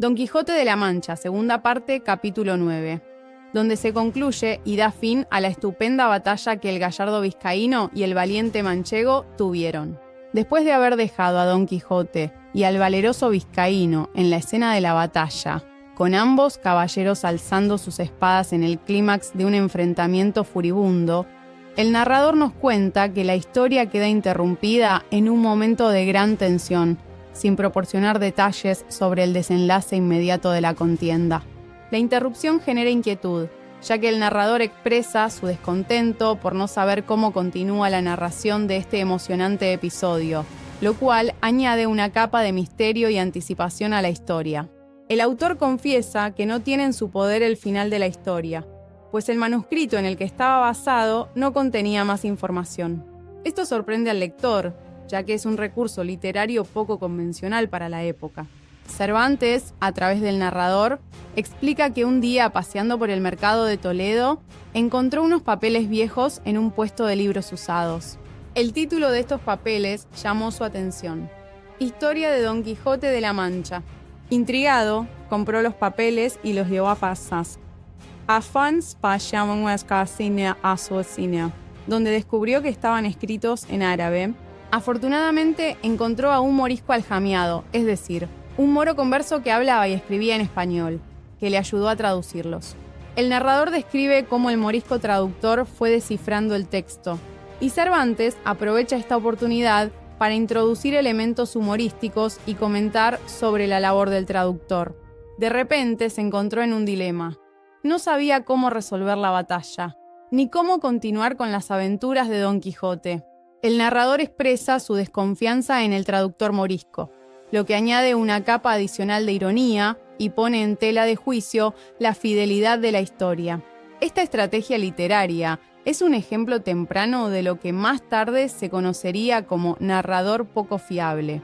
Don Quijote de la Mancha, segunda parte, capítulo 9, donde se concluye y da fin a la estupenda batalla que el gallardo vizcaíno y el valiente manchego tuvieron. Después de haber dejado a Don Quijote y al valeroso vizcaíno en la escena de la batalla, con ambos caballeros alzando sus espadas en el clímax de un enfrentamiento furibundo, el narrador nos cuenta que la historia queda interrumpida en un momento de gran tensión, sin proporcionar detalles sobre el desenlace inmediato de la contienda. La interrupción genera inquietud, ya que el narrador expresa su descontento por no saber cómo continúa la narración de este emocionante episodio, lo cual añade una capa de misterio y anticipación a la historia. El autor confiesa que no tiene en su poder el final de la historia, pues el manuscrito en el que estaba basado no contenía más información. Esto sorprende al lector, ya que es un recurso literario poco convencional para la época. Cervantes, a través del narrador, explica que un día paseando por el mercado de Toledo, encontró unos papeles viejos en un puesto de libros usados. El título de estos papeles llamó su atención: Historia de Don Quijote de la Mancha. Intrigado, compró los papeles y los llevó a Parsas, donde descubrió que estaban escritos en árabe. Afortunadamente encontró a un morisco aljameado, es decir, un moro converso que hablaba y escribía en español, que le ayudó a traducirlos. El narrador describe cómo el morisco traductor fue descifrando el texto, y Cervantes aprovecha esta oportunidad para introducir elementos humorísticos y comentar sobre la labor del traductor. De repente se encontró en un dilema. No sabía cómo resolver la batalla, ni cómo continuar con las aventuras de Don Quijote. El narrador expresa su desconfianza en el traductor morisco, lo que añade una capa adicional de ironía y pone en tela de juicio la fidelidad de la historia. Esta estrategia literaria es un ejemplo temprano de lo que más tarde se conocería como narrador poco fiable,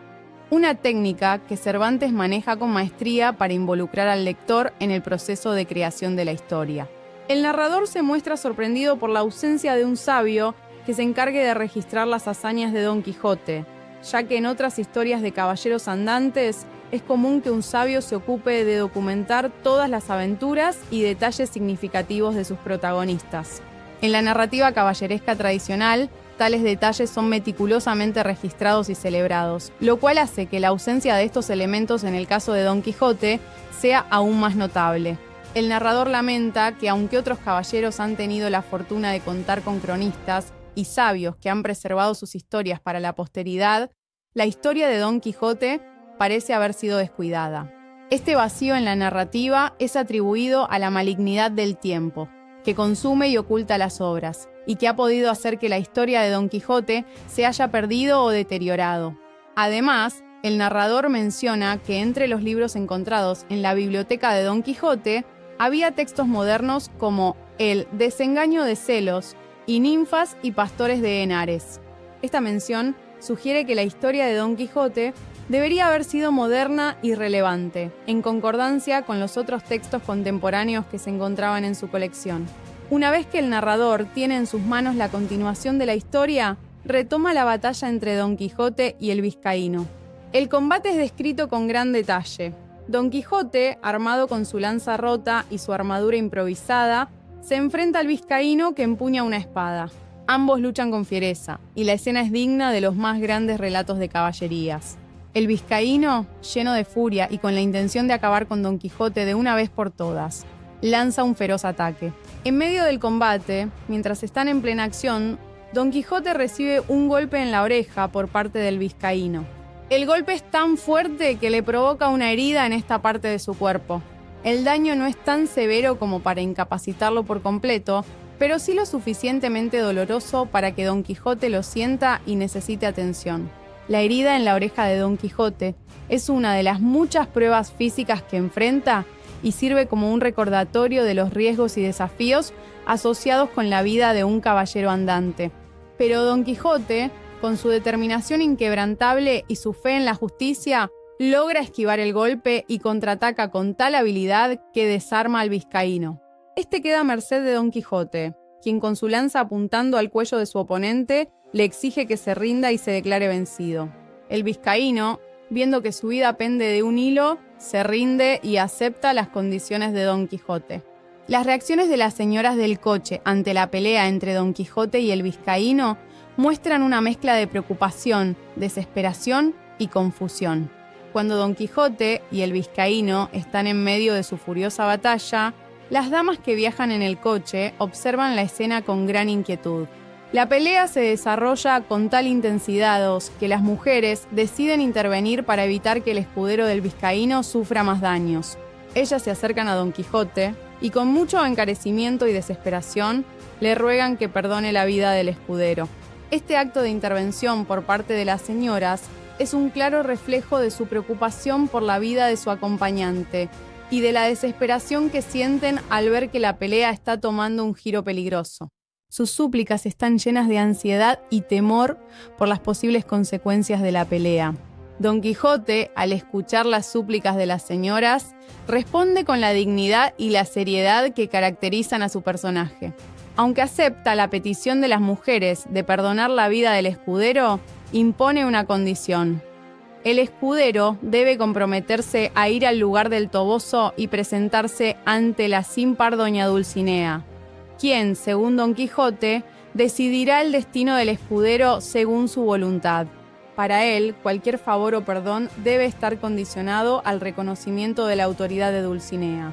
una técnica que Cervantes maneja con maestría para involucrar al lector en el proceso de creación de la historia. El narrador se muestra sorprendido por la ausencia de un sabio que se encargue de registrar las hazañas de Don Quijote, ya que en otras historias de caballeros andantes es común que un sabio se ocupe de documentar todas las aventuras y detalles significativos de sus protagonistas. En la narrativa caballeresca tradicional, tales detalles son meticulosamente registrados y celebrados, lo cual hace que la ausencia de estos elementos en el caso de Don Quijote sea aún más notable. El narrador lamenta que aunque otros caballeros han tenido la fortuna de contar con cronistas y sabios que han preservado sus historias para la posteridad, la historia de Don Quijote parece haber sido descuidada. Este vacío en la narrativa es atribuido a la malignidad del tiempo, que consume y oculta las obras, y que ha podido hacer que la historia de Don Quijote se haya perdido o deteriorado. Además, el narrador menciona que entre los libros encontrados en la biblioteca de Don Quijote había textos modernos como El Desengaño de Celos y Ninfas y Pastores de Henares. Esta mención sugiere que la historia de Don Quijote debería haber sido moderna y relevante, en concordancia con los otros textos contemporáneos que se encontraban en su colección. Una vez que el narrador tiene en sus manos la continuación de la historia, retoma la batalla entre Don Quijote y el vizcaíno. El combate es descrito con gran detalle. Don Quijote, armado con su lanza rota y su armadura improvisada, se enfrenta al vizcaíno que empuña una espada. Ambos luchan con fiereza, y la escena es digna de los más grandes relatos de caballerías. El vizcaíno, lleno de furia y con la intención de acabar con Don Quijote de una vez por todas, lanza un feroz ataque. En medio del combate, mientras están en plena acción, Don Quijote recibe un golpe en la oreja por parte del vizcaíno. El golpe es tan fuerte que le provoca una herida en esta parte de su cuerpo. El daño no es tan severo como para incapacitarlo por completo, pero sí lo suficientemente doloroso para que Don Quijote lo sienta y necesite atención. La herida en la oreja de Don Quijote es una de las muchas pruebas físicas que enfrenta y sirve como un recordatorio de los riesgos y desafíos asociados con la vida de un caballero andante. Pero Don Quijote, con su determinación inquebrantable y su fe en la justicia, logra esquivar el golpe y contraataca con tal habilidad que desarma al vizcaíno. Este queda a merced de Don Quijote, quien con su lanza apuntando al cuello de su oponente, le exige que se rinda y se declare vencido. El vizcaíno, viendo que su vida pende de un hilo, se rinde y acepta las condiciones de Don Quijote. Las reacciones de las señoras del coche ante la pelea entre Don Quijote y el vizcaíno muestran una mezcla de preocupación, desesperación y confusión. Cuando Don Quijote y el vizcaíno están en medio de su furiosa batalla, las damas que viajan en el coche observan la escena con gran inquietud. La pelea se desarrolla con tal intensidad que las mujeres deciden intervenir para evitar que el escudero del vizcaíno sufra más daños. Ellas se acercan a Don Quijote y con mucho encarecimiento y desesperación le ruegan que perdone la vida del escudero. Este acto de intervención por parte de las señoras es un claro reflejo de su preocupación por la vida de su acompañante y de la desesperación que sienten al ver que la pelea está tomando un giro peligroso. Sus súplicas están llenas de ansiedad y temor por las posibles consecuencias de la pelea. Don Quijote, al escuchar las súplicas de las señoras, responde con la dignidad y la seriedad que caracterizan a su personaje. Aunque acepta la petición de las mujeres de perdonar la vida del escudero, impone una condición. El escudero debe comprometerse a ir al lugar del Toboso y presentarse ante la sin par doña Dulcinea, quien, según Don Quijote, decidirá el destino del escudero según su voluntad. Para él, cualquier favor o perdón debe estar condicionado al reconocimiento de la autoridad de Dulcinea,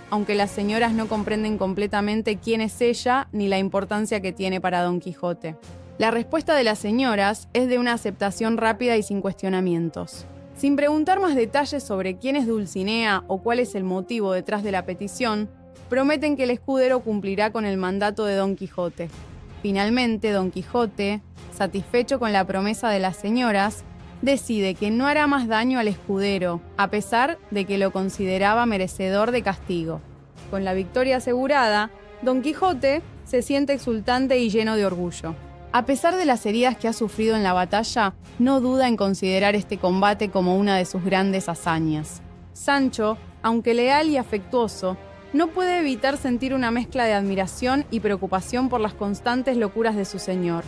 aunque las señoras no comprenden completamente quién es ella ni la importancia que tiene para Don Quijote. La respuesta de las señoras es de una aceptación rápida y sin cuestionamientos. Sin preguntar más detalles sobre quién es Dulcinea o cuál es el motivo detrás de la petición, prometen que el escudero cumplirá con el mandato de Don Quijote. Finalmente, Don Quijote, satisfecho con la promesa de las señoras, decide que no hará más daño al escudero, a pesar de que lo consideraba merecedor de castigo. Con la victoria asegurada, Don Quijote se siente exultante y lleno de orgullo. A pesar de las heridas que ha sufrido en la batalla, no duda en considerar este combate como una de sus grandes hazañas. Sancho, aunque leal y afectuoso, no puede evitar sentir una mezcla de admiración y preocupación por las constantes locuras de su señor.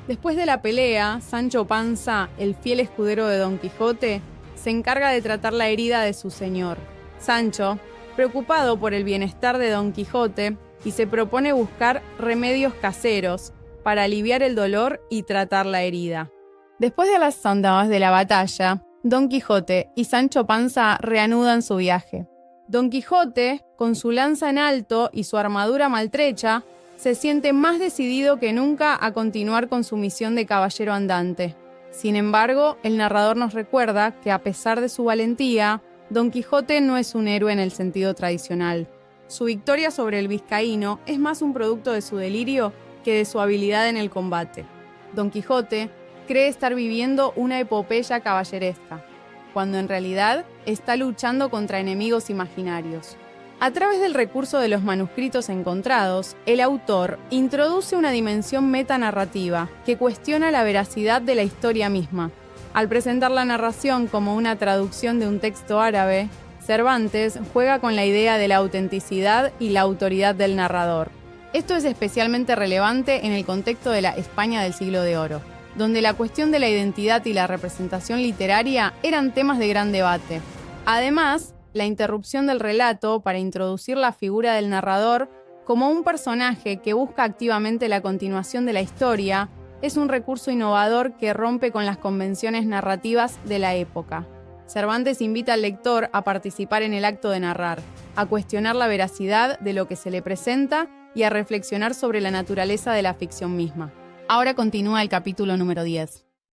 Después de la pelea, Sancho Panza, el fiel escudero de Don Quijote, se encarga de tratar la herida de su señor. Sancho, preocupado por el bienestar de Don Quijote, y se propone buscar remedios caseros para aliviar el dolor y tratar la herida. Después de las andadas de la batalla, Don Quijote y Sancho Panza reanudan su viaje. Don Quijote, con su lanza en alto y su armadura maltrecha, se siente más decidido que nunca a continuar con su misión de caballero andante. Sin embargo, el narrador nos recuerda que a pesar de su valentía, Don Quijote no es un héroe en el sentido tradicional. Su victoria sobre el vizcaíno es más un producto de su delirio que de su habilidad en el combate. Don Quijote cree estar viviendo una epopeya caballeresca, cuando en realidad está luchando contra enemigos imaginarios. A través del recurso de los manuscritos encontrados, el autor introduce una dimensión metanarrativa que cuestiona la veracidad de la historia misma. Al presentar la narración como una traducción de un texto árabe, Cervantes juega con la idea de la autenticidad y la autoridad del narrador. Esto es especialmente relevante en el contexto de la España del Siglo de Oro, donde la cuestión de la identidad y la representación literaria eran temas de gran debate. Además, la interrupción del relato para introducir la figura del narrador como un personaje que busca activamente la continuación de la historia es un recurso innovador que rompe con las convenciones narrativas de la época. Cervantes invita al lector a participar en el acto de narrar, a cuestionar la veracidad de lo que se le presenta y a reflexionar sobre la naturaleza de la ficción misma. Ahora continúa el capítulo número 10.